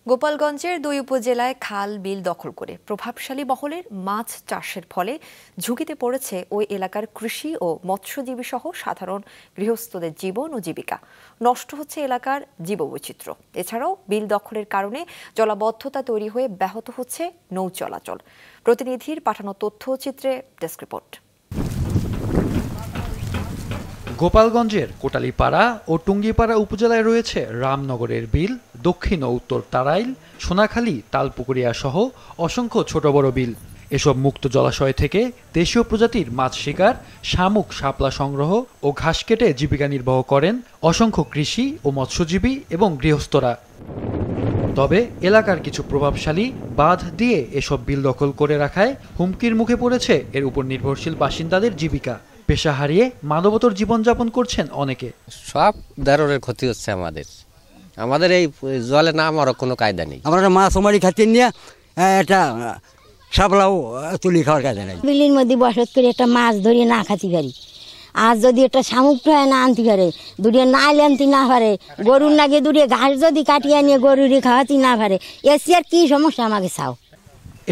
গোপালগঞ্জের ২ উপজেলায় খাল বিল দখল করে প্রভাবশালী মহলের মাছ চাষের ফলে ঝুঁকিতে পড়েছে ওই এলাকার কৃষি ও মৎস্যজীবী সহ সাধারণ গৃহস্থদের জীবন ও জীবিকা। নষ্ট হচ্ছে এলাকার জীববৈচিত্র্য। এছাড়াও বিল দখলের কারণে জলাবদ্ধতা তৈরি হয়ে ব্যাহত হচ্ছে নৌ চলাচল। প্রতিনিধির পাঠানো তথ্য চিত্রে ডেস্ক রিপোর্ট। গোপালগঞ্জের কোটালীপাড়া ও টুঙ্গিপাড়া উপজেলায় রয়েছে রামনগরের বিল, দক্ষিণ ও উত্তর তারাইল, সোনাখালী, তালপুকুরিয়া সহ অসংখ্য ছোট বড় বিল। এসব মুক্ত জলাশয় থেকে দেশীয় প্রজাতির মাছ শিকার, শামুক, শাপলা সংগ্রহ ও ঘাস কেটে জীবিকা নির্বাহ করেন অসংখ্য কৃষি ও মৎস্যজীবী এবং গৃহস্থরা। তবে এলাকার কিছু প্রভাবশালী বাঁধ দিয়ে এসব বিল দখল করে রাখায় হুমকির মুখে পড়েছে এর উপর নির্ভরশীল বাসিন্দাদের জীবিকা। পেশা হারিয়ে মানবতর জীবনযাপন করছেন অনেকে। সব ধরনের ক্ষতি হচ্ছে আমাদের এই জলে না আমারও কোনো কায়দা নেই। আমরা মাছ মারি খাতে নিয়ে একটা শাপলাও তুলি খাওয়ার কায়দা নেই। বিলের মধ্যে বসত করে একটা মাছ ধরিয়ে না খাতে পারি, আর যদি একটা শামুক না আনতে পারে, দূরে না আনতে না পারে, গরুর নাগে দূরে ঘাস যদি কাটিয়ে নিয়ে গরুরে খাওয়াতে না পারে, এসে আর কি সমস্যা আমাকে চাও।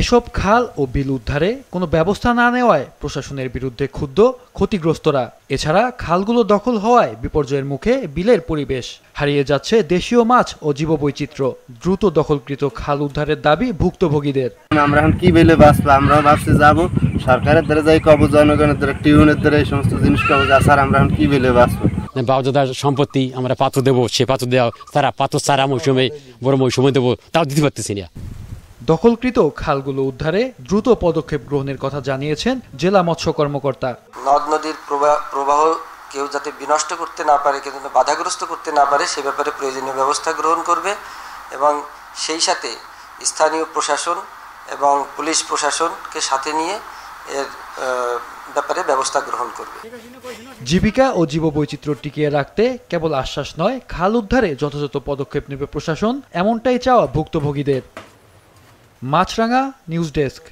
এসব খাল ও বিল উদ্ধারে কোনো ব্যবস্থা না নেওয়ায় প্রশাসনের বিরুদ্ধে ক্ষুব্ধ ক্ষতিগ্রস্তরা। এছাড়া খালগুলো দখল হওয়ায় বিপর্যয়ের মুখে বিলের পরিবেশ, হারিয়ে যাচ্ছে দেশীয় মাছ ও জীববৈচিত্র্য। দ্রুত দখলকৃত খাল উদ্ধারের দাবি ভুক্তভোগীদের। আমরা এখন কি বিলে বাঁচবো? আমরাও ভাবছি যাবো সরকারের দ্বারা যাই কব, জনগণের দ্বারা টিউনের দ্বারা এই সমস্ত জিনিস কব, স্যার আমরা এখন কি বিলে বাঁচবো? বাউদাদার সম্পত্তি আমরা পাথর দেবো, সে পাথর দেওয়া তারা পাথর সারা মৌসুমে বড় মৌসুমে দেবো, তাও দিতে পারতেছি না। দখলকৃত খালগুলো উদ্ধারে দ্রুত পদক্ষেপ গ্রহণের কথা জানিয়েছেন জেলা মৎস্য কর্মকর্তা। নদ নদীর প্রবাহ কেউ যাতে বিনষ্ট করতে না পারে, কেউ যাতে বাধাগ্রস্ত করতে না পারে, সে ব্যাপারে প্রয়োজনীয় ব্যবস্থা গ্রহণ করবে এবং সেই সাথে স্থানীয় প্রশাসন এবং পুলিশ প্রশাসনকে সাথে নিয়ে এর ব্যাপারে ব্যবস্থা গ্রহণ করবে। জীবিকা ও জীববৈচিত্র্য টিকিয়ে রাখতে কেবল আশ্বাস নয়, খাল উদ্ধারে যথাযথ পদক্ষেপ নেবে প্রশাসন, এমনটাই চাওয়া ভুক্তভোগীদের। মাছরাঙা নিউজ ডেস্ক।